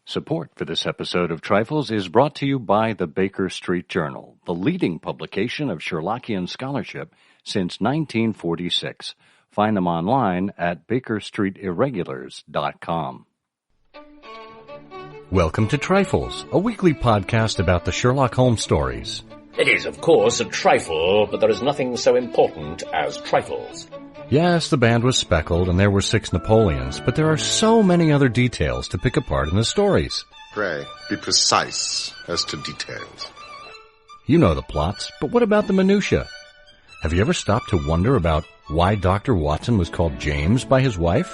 Support for this episode of Trifles is brought to you by the Baker Street Journal, the leading publication of Sherlockian scholarship since 1946. Find them online at bakerstreetirregulars.com. Welcome to Trifles, a weekly podcast about the Sherlock Holmes stories. It is, of course, a trifle, but there is nothing so important as trifles. Yes, the band was speckled and there were 6 Napoleons, but there are so many other details to pick apart in the stories. Pray, be precise as to details. You know the plots, but what about the minutiae? Have you ever stopped to wonder about why Dr. Watson was called James by his wife?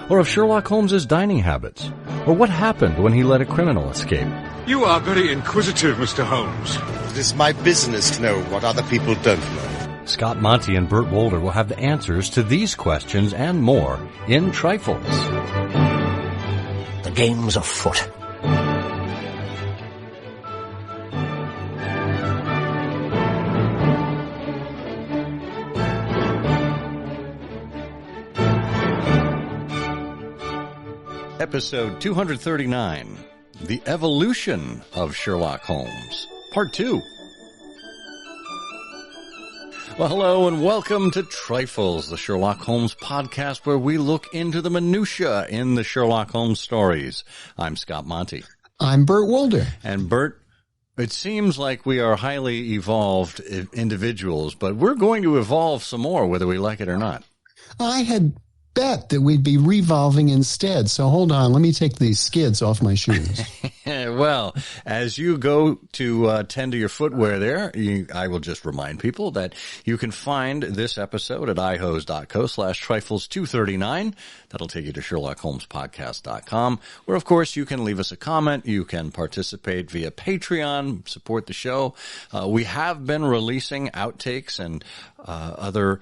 Or of Sherlock Holmes's dining habits? Or what happened when he let a criminal escape? You are very inquisitive, Mr. Holmes. It is my business to know what other people don't know. Scott Monty and Bert Wolder will have the answers to these questions and more in Trifles. The game's afoot. Episode 239, The Evolution of Sherlock Holmes, Part 2. Well, hello and welcome to Trifles, the Sherlock Holmes podcast where we look into the minutiae in the Sherlock Holmes stories. I'm Scott Monty. I'm Bert Wolder. And Bert, it seems like we are highly evolved individuals, but we're going to evolve some more whether we like it or not. I had bet that we'd be revolving instead. So hold on, let me take these skids off my shoes. Well, as you go to tend to your footwear there, I will just remind people that you can find this episode at ihose.co/trifles239. That'll take you to SherlockHolmesPodcast.com, where, of course, you can leave us a comment. You can participate via Patreon, support the show. We have been releasing outtakes and other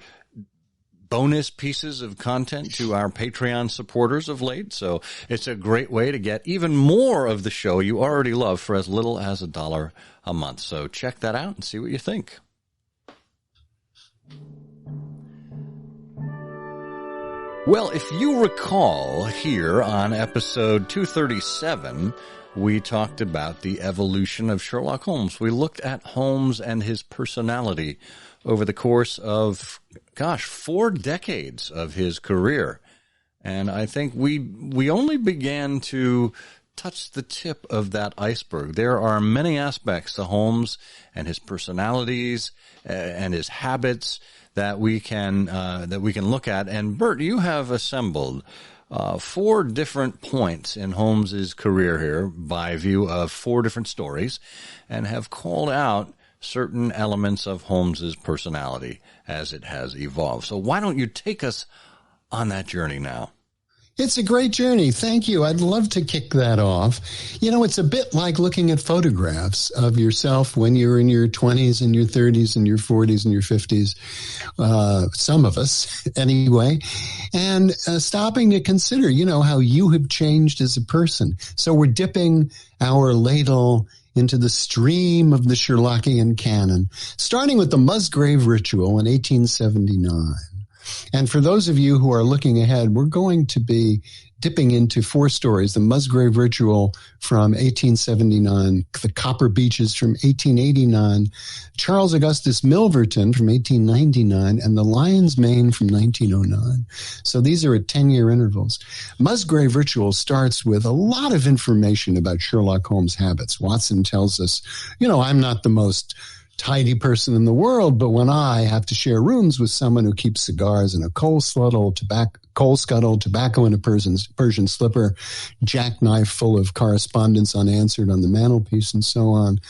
bonus pieces of content to our Patreon supporters of late, so it's a great way to get even more of the show you already love for as little as $1 a month. So check that out and see what you think. Well, if you recall, here on episode 237, we talked about the evolution of Sherlock Holmes. We looked at Holmes and his personality over the course of 4 decades of his career. And I think we only began to touch the tip of that iceberg. There are many aspects to Holmes and his personalities and his habits that we can look at. And Bert, you have assembled 4 different points in Holmes's career here by view of 4 different stories, and have called out certain elements of Holmes's personality as it has evolved. So why don't you take us on that journey now? It's a great journey. Thank you. I'd love to kick that off. You know, it's a bit like looking at photographs of yourself when you're in your 20s and your 30s and your 40s and your 50s, some of us anyway, and stopping to consider, how you have changed as a person. So we're dipping our ladle into the stream of the Sherlockian canon, starting with the Musgrave Ritual in 1879. And for those of you who are looking ahead, we're going to be dipping into 4 stories: the Musgrave Ritual from 1879, the Copper Beeches from 1889, Charles Augustus Milverton from 1899, and the Lion's Mane from 1909. So these are at 10-year intervals. Musgrave Ritual starts with a lot of information about Sherlock Holmes' habits. Watson tells us, I'm not the most tidy person in the world, but when I have to share rooms with someone who keeps cigars in a coal scuttle, tobacco in a Persian slipper, jackknife full of correspondence unanswered on the mantelpiece, and so on.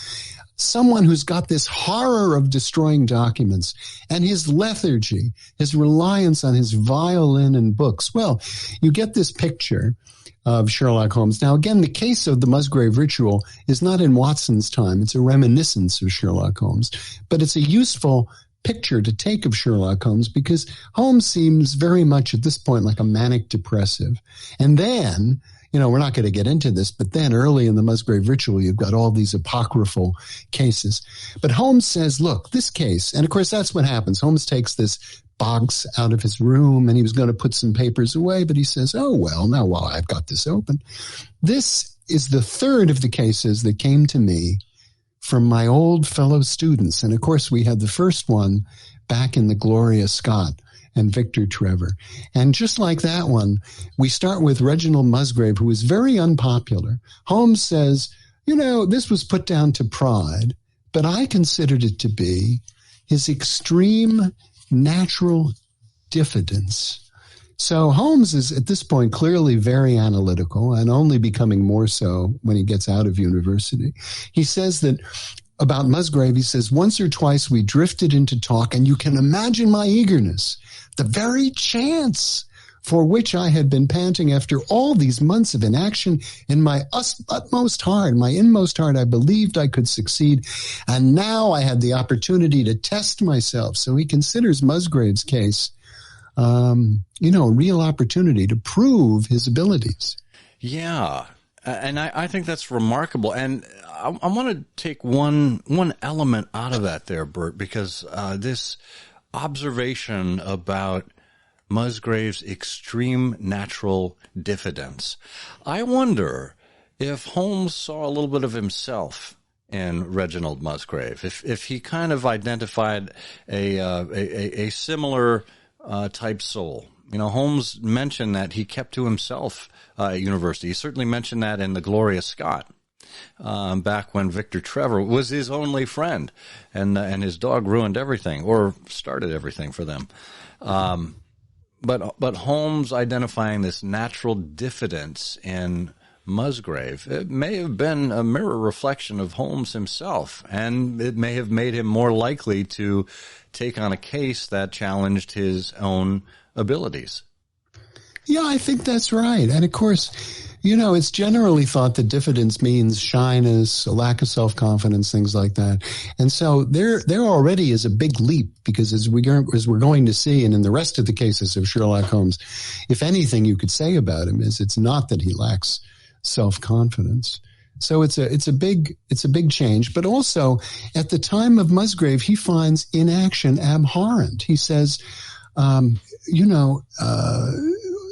Someone who's got this horror of destroying documents, and his lethargy, his reliance on his violin and books. Well, you get this picture of Sherlock Holmes. Now, again, the case of the Musgrave Ritual is not in Watson's time. It's a reminiscence of Sherlock Holmes, but it's a useful picture to take of Sherlock Holmes because Holmes seems very much at this point like a manic depressive. And then, we're not going to get into this, but then early in the Musgrave Ritual, you've got all these apocryphal cases. But Holmes says, look, this case, and of course that's what happens. Holmes takes this box out of his room and he was going to put some papers away, but he says, oh, well, now while I've got this open, this is the third of the cases that came to me from my old fellow students. And of course, we had the first one back in the Gloria Scott and Victor Trevor. And just like that one, we start with Reginald Musgrave, who was very unpopular. Holmes says, this was put down to pride, but I considered it to be his extreme natural diffidence. So Holmes is at this point clearly very analytical and only becoming more so when he gets out of university. He says that about Musgrave, he says, once or twice we drifted into talk, and you can imagine my eagerness, the very chance for which I had been panting after all these months of inaction. In my utmost heart, my inmost heart, I believed I could succeed. And now I had the opportunity to test myself. So he considers Musgrave's case, a real opportunity to prove his abilities. Yeah. And I think that's remarkable. And I want to take one element out of that there, Bert, because this observation about Musgrave's extreme natural diffidence. I wonder if Holmes saw a little bit of himself in Reginald Musgrave, if he kind of identified a similar type soul. Holmes mentioned that he kept to himself at university. He certainly mentioned that in the Gloria Scott, back when Victor Trevor was his only friend, and his dog ruined everything, or started everything for them. But Holmes identifying this natural diffidence in Musgrave, it may have been a mirror reflection of Holmes himself, and it may have made him more likely to take on a case that challenged his own abilities. Yeah, I think that's right. And of course, it's generally thought that diffidence means shyness, a lack of self-confidence, things like that. And so there already is a big leap, because as we're going to see, and in the rest of the cases of Sherlock Holmes, if anything you could say about him is it's not that he lacks self-confidence. So it's a big change. But also at the time of Musgrave, he finds inaction abhorrent. He says,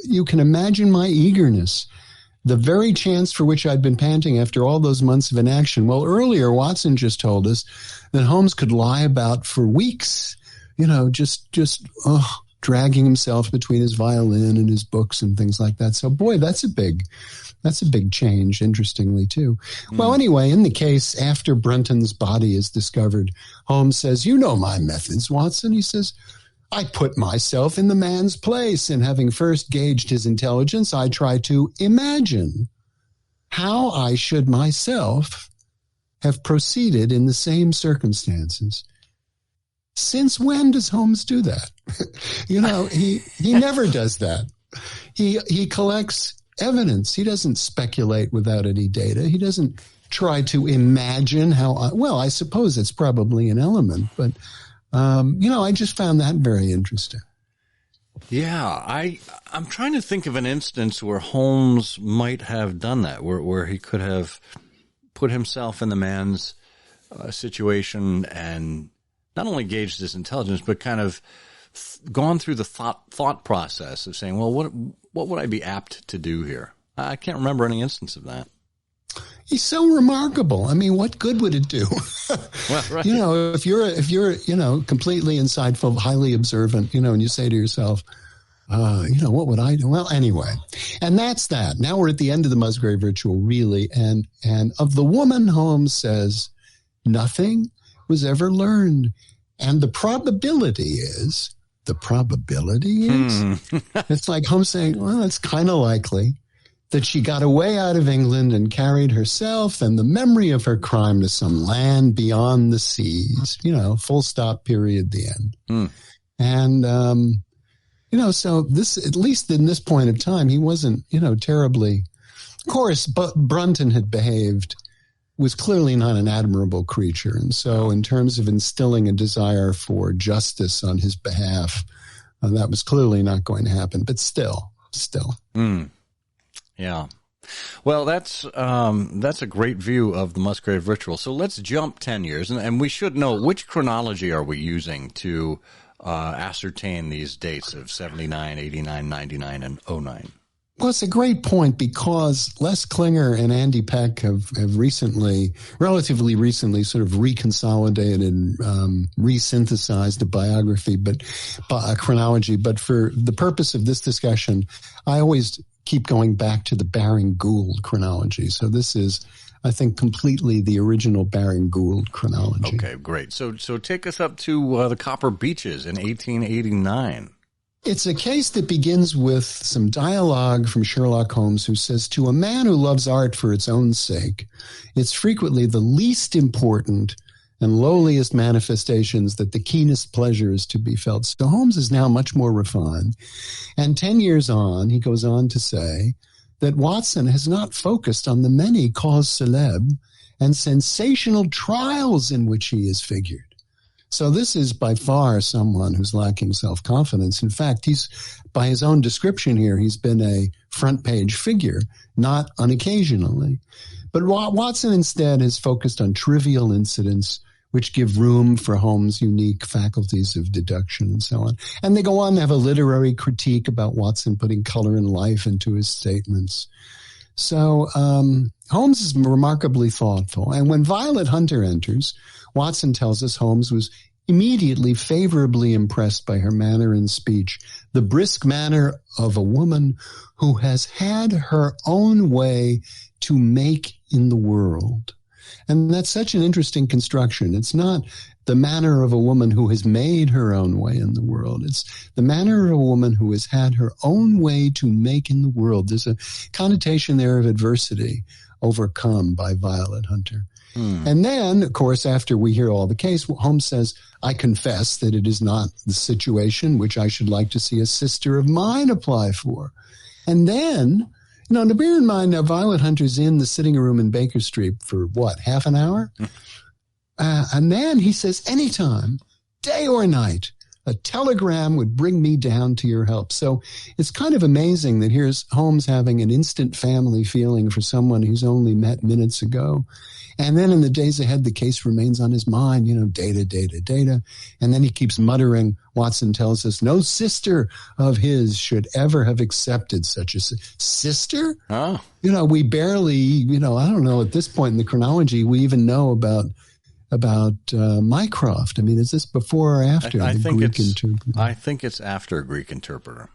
you can imagine my eagerness, the very chance for which I'd been panting after all those months of inaction. Well, earlier, Watson just told us that Holmes could lie about for weeks, dragging himself between his violin and his books and things like that. So, boy, that's a big change, interestingly, too. Well, anyway, in the case, after Brunton's body is discovered, Holmes says, my methods, Watson. He says, I put myself in the man's place, and having first gauged his intelligence, I try to imagine how I should myself have proceeded in the same circumstances. Since when does Holmes do that? He never does that. He collects evidence. He doesn't speculate without any data. He doesn't try to imagine I suppose it's probably an element, but I just found that very interesting. Yeah, I'm trying to think of an instance where Holmes might have done that, where he could have put himself in the man's situation and not only gauged his intelligence, but kind of gone through the thought process of saying, well, what would I be apt to do here? I can't remember any instance of that. He's so remarkable. I mean, what good would it do? Well, right. If you're completely insightful, highly observant, and you say to yourself, what would I do? Well, anyway, and that's that. Now we're at the end of the Musgrave ritual, really. And of the woman, Holmes says, nothing was ever learned. And the probability is, it's like Holmes saying, well, it's kind of likely that she got away out of England and carried herself and the memory of her crime to some land beyond the seas, full stop, period, the end. And, so this, at least in this point of time, he wasn't, terribly, of course, but Brunton had was clearly not an admirable creature. And so in terms of instilling a desire for justice on his behalf, that was clearly not going to happen, but still. Yeah. Well, that's a great view of the Musgrave ritual. So let's jump 10 years, and we should know, which chronology are we using to ascertain these dates of 79, 89, 99, and 09? Well, it's a great point because Les Klinger and Andy Peck have relatively recently, sort of reconsolidated, resynthesized a biography, a chronology. But for the purpose of this discussion, I always keep going back to the Baring-Gould chronology. So this is, I think, completely the original Baring-Gould chronology. Okay, great. So take us up to the Copper Beeches in 1889. It's a case that begins with some dialogue from Sherlock Holmes, who says, to a man who loves art for its own sake, it's frequently the least important and lowliest manifestations that the keenest pleasure is to be felt. So Holmes is now much more refined. And 10 years on, he goes on to say that Watson has not focused on the many causes célèbres and sensational trials in which he is figured. So this is by far someone who's lacking self-confidence. In fact, he's, by his own description here, he's been a front-page figure, not unoccasionally. But Watson instead has focused on trivial incidents which give room for Holmes' unique faculties of deduction and so on. And they go on to have a literary critique about Watson putting color and life into his statements. So Holmes is remarkably thoughtful. And when Violet Hunter enters, Watson tells us Holmes was immediately favorably impressed by her manner and speech, the brisk manner of a woman who has had her own way to make in the world. And that's such an interesting construction. It's not the manner of a woman who has made her own way in the world. It's the manner of a woman who has had her own way to make in the world. There's a connotation there of adversity overcome by Violet Hunter. And then, of course, after we hear all the case, Holmes says, I confess that it is not the situation which I should like to see a sister of mine apply for. And then, now bear in mind, now Violet Hunter's in the sitting room in Baker Street for what, half an hour? And then he says, anytime, day or night, a telegram would bring me down to your help. So it's kind of amazing that here's Holmes having an instant family feeling for someone he's only met minutes ago. And then in the days ahead, the case remains on his mind, data, data, data. And then he keeps muttering. Watson tells us no sister of his should ever have accepted such a sister. Oh. We barely, I don't know, at this point in the chronology, we even know about Mycroft. I mean, is this before or after I think Greek interpreter? I think it's after a Greek interpreter.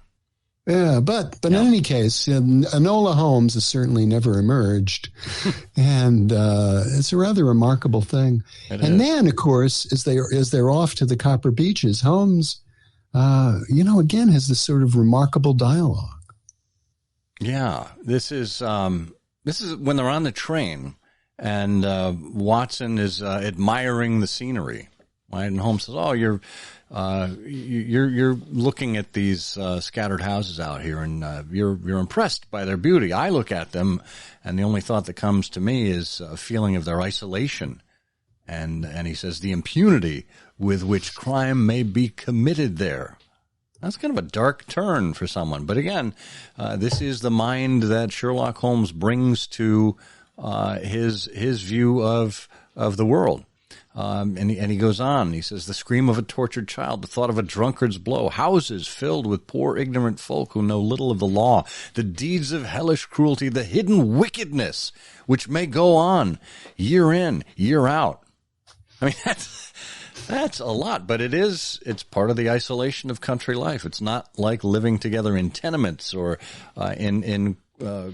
Yeah, but in any case, Enola Holmes has certainly never emerged, and it's a rather remarkable thing. Then, of course, as they're off to the Copper Beeches, Holmes, again has this sort of remarkable dialogue. Yeah, this is when they're on the train, and Watson is admiring the scenery. Right? And Holmes says, "Oh, you're looking at these scattered houses out here, and you're impressed by their beauty. I look at them, and the only thought that comes to me is a feeling of their isolation." And he says, "The impunity with which crime may be committed there." That's kind of a dark turn for someone. But again, this is the mind that Sherlock Holmes brings to his view of the world. And he goes on. He says, the scream of a tortured child, the thought of a drunkard's blow, houses filled with poor ignorant folk who know little of the law, the deeds of hellish cruelty, the hidden wickedness which may go on year in, year out. I mean, that's a lot, but it's part of the isolation of country life. It's not like living together in tenements or in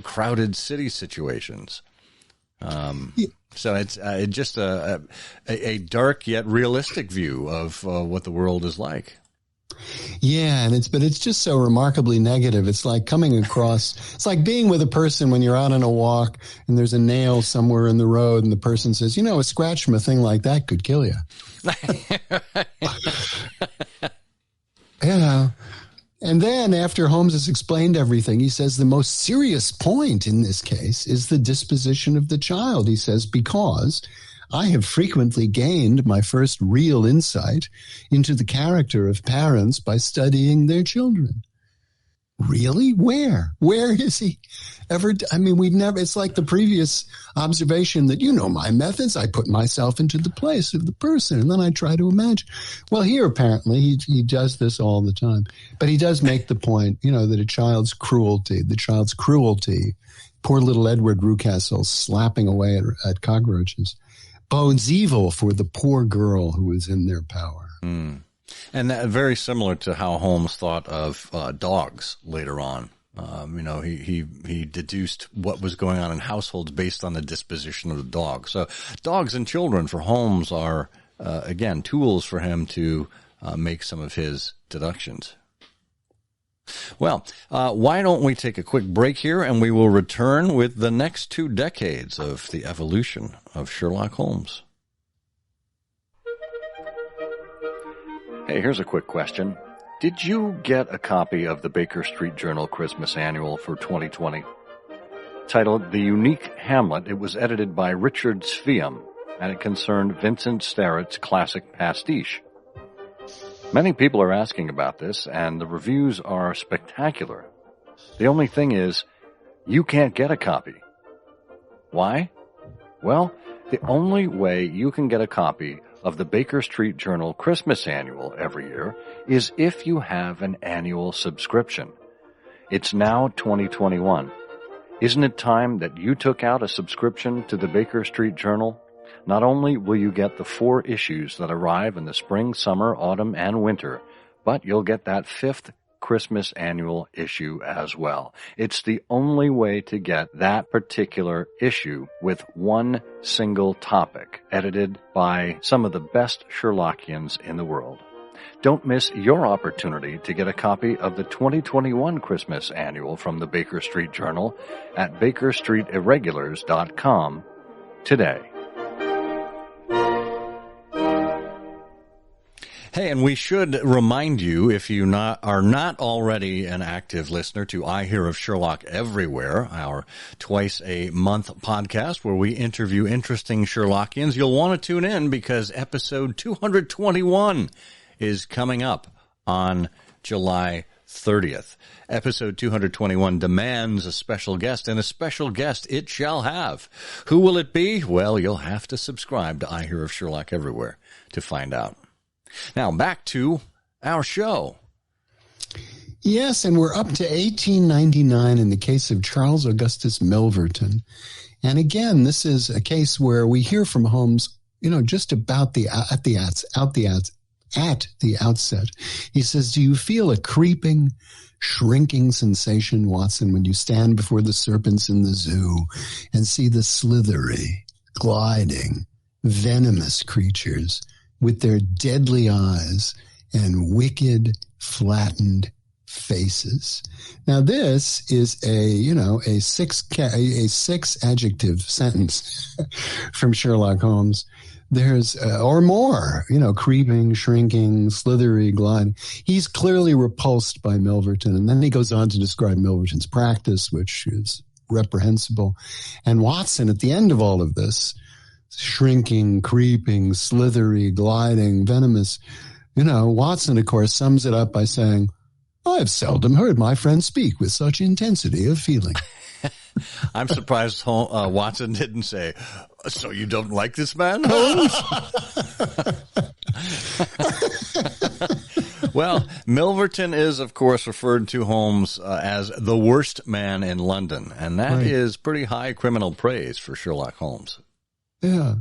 crowded city situations. So it's just a dark yet realistic view of what the world is like. Yeah, but it's just so remarkably negative. It's like coming across, it's like being with a person when you're out on a walk and there's a nail somewhere in the road and the person says, a scratch from a thing like that could kill you. Yeah. And then after Holmes has explained everything, he says the most serious point in this case is the disposition of the child. He says, because I have frequently gained my first real insight into the character of parents by studying their children. Really? Where? Where is he ever? I mean, we've never, it's like the previous observation that, my methods, I put myself into the place of the person and then I try to imagine. Well, here, apparently, he does this all the time. But he does make the point, that the child's cruelty, poor little Edward Rucastle slapping away at cockroaches, bodes evil for the poor girl who is in their power. Mm. And that very similar to how Holmes thought of dogs later on. He deduced what was going on in households based on the disposition of the dog. So dogs and children for Holmes are, again, tools for him to make some of his deductions. Well, why don't we take a quick break here and we will return with the next 2 decades of the evolution of Sherlock Holmes. Hey, here's a quick question. Did you get a copy of the Baker Street Journal Christmas Annual for 2020? Titled The Unique Hamlet, it was edited by Richard Sveum, and it concerned Vincent Starrett's classic pastiche. Many people are asking about this, and the reviews are spectacular. The only thing is, you can't get a copy. Why? Well, the only way you can get a copy of the Baker Street Journal Christmas Annual every year is if you have an annual subscription. It's now 2021. Isn't it time that you took out a subscription to the Baker Street Journal? Not only will you get the 4 issues that arrive in the spring, summer, autumn, and winter, but you'll get that 5th Christmas annual issue as well. It's the only way to get that particular issue with one single topic, edited by some of the best Sherlockians in the world. Don't miss your opportunity to get a copy of the 2021 Christmas Annual from the Baker Street Journal at BakerStreetIrregulars.com today. Hey, and we should remind you, if you are not already an active listener to I Hear of Sherlock Everywhere, our twice-a-month podcast where we interview interesting Sherlockians, you'll want to tune in because episode 221 is coming up on July 30th. Episode 221 demands a special guest, and a special guest it shall have. Who will it be? Well, you'll have to subscribe to I Hear of Sherlock Everywhere to find out. Now, back to our show. Yes, and we're up to 1899 in the case of Charles Augustus Milverton. And again, this is a case where we hear from Holmes, just about at the outset. He says, "Do you feel a creeping, shrinking sensation, Watson, when you stand before the serpents in the zoo and see the slithery, gliding, venomous creatures with their deadly eyes and wicked, flattened faces?" Now, this is a 6 adjective sentence from Sherlock Holmes. There's, or more, creeping, shrinking, slithery, gliding. He's clearly repulsed by Milverton. And then he goes on to describe Milverton's practice, which is reprehensible. And Watson, at the end of all of this, shrinking, creeping, slithery, gliding, venomous. Watson, of course, sums it up by saying, "I've seldom heard my friend speak with such intensity of feeling." I'm surprised Watson didn't say, "So you don't like this man, Holmes?" Well, Milverton is, of course, referred to Holmes as the worst man in London, and that is pretty high criminal praise for Sherlock Holmes. Yeah.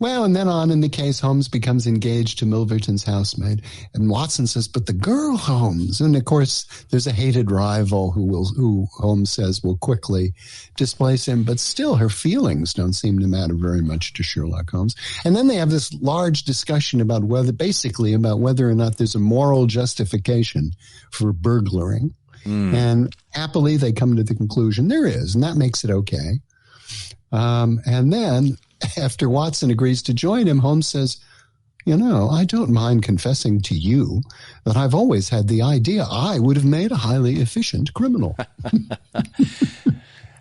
Well, and then on in the case, Holmes becomes engaged to Milverton's housemaid. And Watson says, "But the girl, Holmes." And of course, there's a hated rival who Holmes says will quickly displace him. But still, her feelings don't seem to matter very much to Sherlock Holmes. And then they have this large discussion about whether or not there's a moral justification for burglaring. And happily, they come to the conclusion there is, and that makes it okay. And then, after Watson agrees to join him, Holmes says, "I don't mind confessing to you that I've always had the idea I would have made a highly efficient criminal."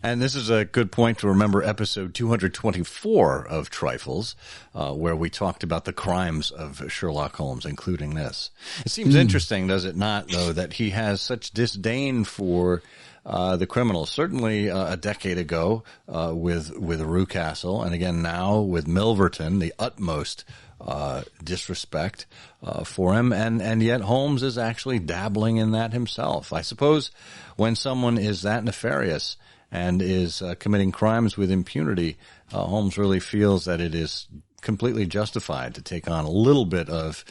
And this is a good point to remember episode 224 of Trifles, where we talked about the crimes of Sherlock Holmes, including this. It seems interesting, does it not, though, that he has such disdain for the criminals. Certainly a decade ago with Rewcastle, and again now with Milverton, the utmost disrespect for him, and yet Holmes is actually dabbling in that himself. I suppose when someone is that nefarious and is committing crimes with impunity, Holmes really feels that it is completely justified to take on a little bit of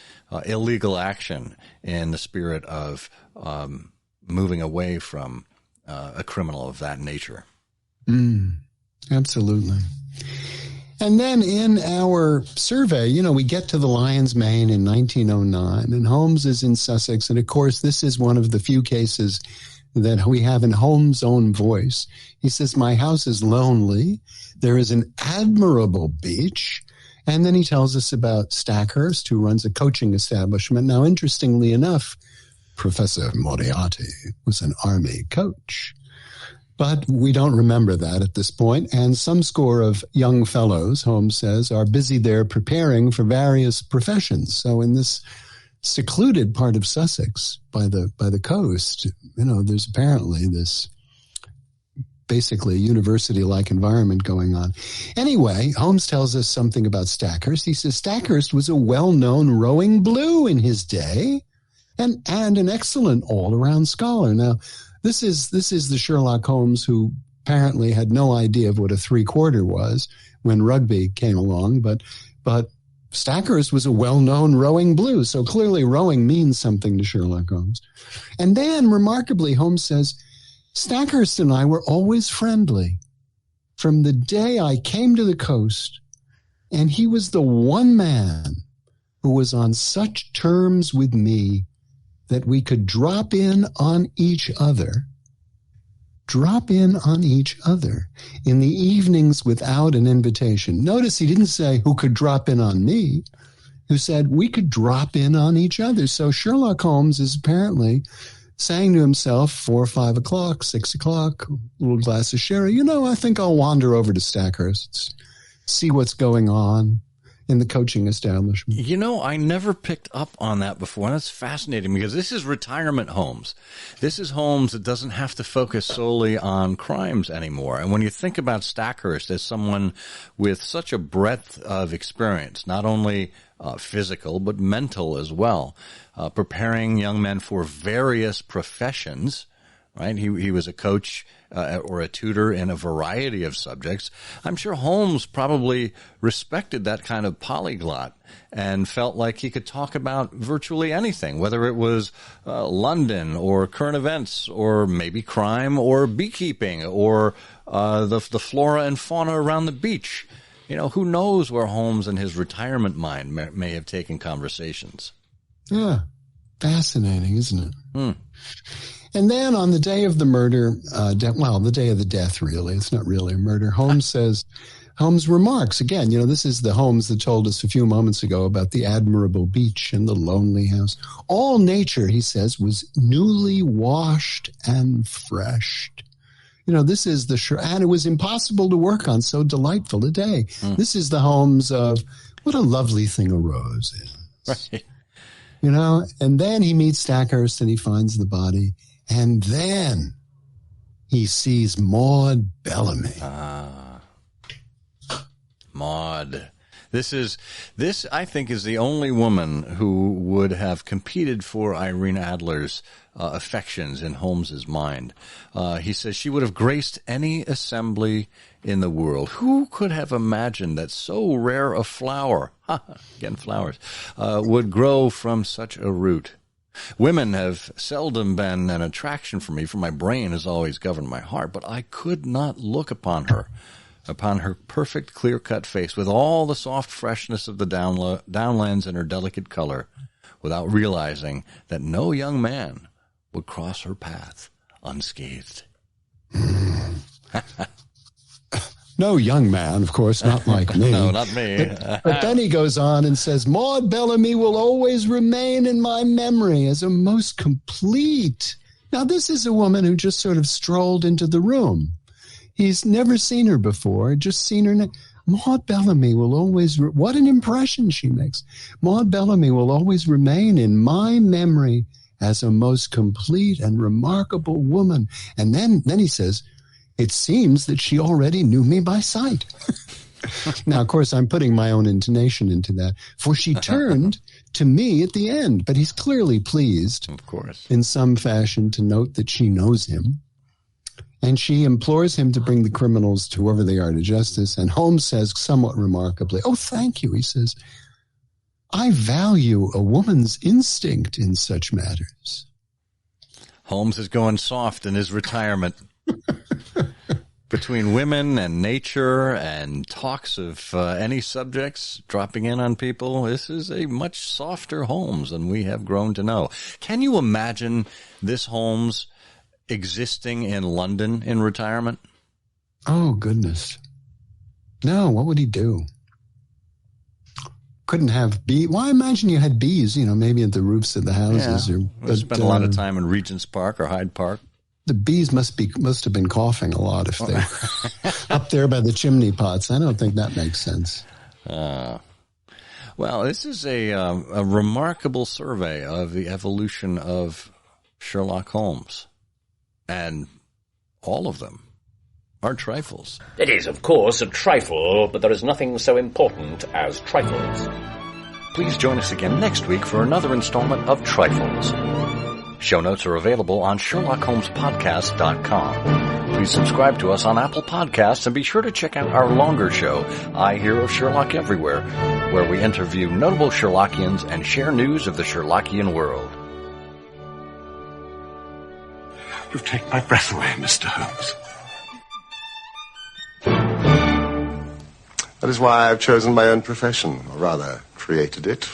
illegal action in the spirit of moving away from a criminal of that nature. Absolutely. And then in our survey, we get to the Lion's Mane in 1909, and Holmes is in Sussex. And of course, this is one of the few cases that we have in Holmes' own voice. He says, "My house is lonely. There is an admirable beach." And then he tells us about Stackhurst, who runs a coaching establishment. Now, interestingly enough, Professor Moriarty was an army coach. But we don't remember that at this point. And some score of young fellows, Holmes says, are busy there preparing for various professions. So in this secluded part of Sussex by the coast, there's apparently this basically university-like environment going on. Anyway, Holmes tells us something about Stackhurst. He says Stackhurst was a well-known rowing blue in his day and an excellent all-around scholar. Now, this is the Sherlock Holmes who apparently had no idea of what a three-quarter was when rugby came along, but Stackhurst was a well-known rowing blue, so clearly rowing means something to Sherlock Holmes. And then, remarkably, Holmes says, Stackhurst and I were always friendly from the day I came to the coast, and he was the one man who was on such terms with me that we could drop in on each other in the evenings without an invitation. Notice he didn't say who could drop in on me, who said we could drop in on each other. So Sherlock Holmes is apparently saying to himself, 4 or 5 o'clock, 6 o'clock, a little glass of sherry, I think I'll wander over to Stackhurst's, see what's going on in the coaching establishment. I never picked up on that before, and that's fascinating because this is retirement Holmes. This is Holmes that doesn't have to focus solely on crimes anymore. And when you think about Stackhurst as someone with such a breadth of experience, not only physical but mental as well, preparing young men for various professions, right? He was a coach or a tutor in a variety of subjects. I'm sure Holmes probably respected that kind of polyglot and felt like he could talk about virtually anything, whether it was London or current events or maybe crime or beekeeping or the flora and fauna around the beach. Who knows where Holmes and his retirement mind may have taken conversations. Yeah, fascinating, isn't it? And then on the day of the murder, the day of the death, really, it's not really a murder, Holmes remarks, again, this is the Holmes that told us a few moments ago about the admirable beach and the lonely house. All nature, he says, was newly washed and freshed. This is and it was impossible to work on so delightful a day. This is the Holmes of what a lovely thing a rose is. Right. And then he meets Stackhurst and he finds the body. And then he sees Maud Bellamy. Maud. This I think is the only woman who would have competed for Irene Adler's affections in Holmes's mind. He says she would have graced any assembly in the world. Who could have imagined that so rare a flower, again flowers, would grow from such a root? Women have seldom been an attraction for me, for my brain has always governed my heart, but I could not look upon her perfect clear-cut face with all the soft freshness of the downlands and her delicate color, without realizing that no young man would cross her path unscathed. No young man, of course, not like me. No, not me. But then he goes on and says, Maud Bellamy will always remain in my memory as a most complete. Now, this is a woman who just sort of strolled into the room. He's never seen her before, just seen her name. Maud Bellamy will always, what an impression she makes. Maud Bellamy will always remain in my memory as a most complete and remarkable woman. And then he says, it seems that she already knew me by sight. Now, of course, I'm putting my own intonation into that, for she turned to me at the end, but he's clearly pleased, of course, in some fashion to note that she knows him. And she implores him to bring the criminals, to whoever they are, to justice. And Holmes says, somewhat remarkably, oh, thank you. He says, I value a woman's instinct in such matters. Holmes is going soft in his retirement. Between women and nature and talks of any subjects dropping in on people, this is a much softer Holmes than we have grown to know. Can you imagine this Holmes existing in London in retirement? Oh, goodness. No, what would he do? Couldn't have bees. Well, I imagine you had bees, maybe at the roofs of the houses. Yeah, spent a lot of time in Regent's Park or Hyde Park. The bees must have been coughing a lot if they were up there by the chimney pots. I don't think that makes sense. Well, this is a remarkable survey of the evolution of Sherlock Holmes. And all of them are trifles. It is, of course, a trifle, but there is nothing so important as trifles. Please join us again next week for another installment of Trifles. Show notes are available on SherlockHolmesPodcast.com. Please subscribe to us on Apple Podcasts and be sure to check out our longer show, I Hear of Sherlock Everywhere, where we interview notable Sherlockians and share news of the Sherlockian world. You've taken my breath away, Mr. Holmes. That is why I've chosen my own profession, or rather, created it.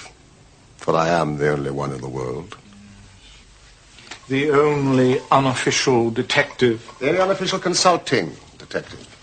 For I am the only one in the world. The only unofficial detective. The only unofficial consulting detective.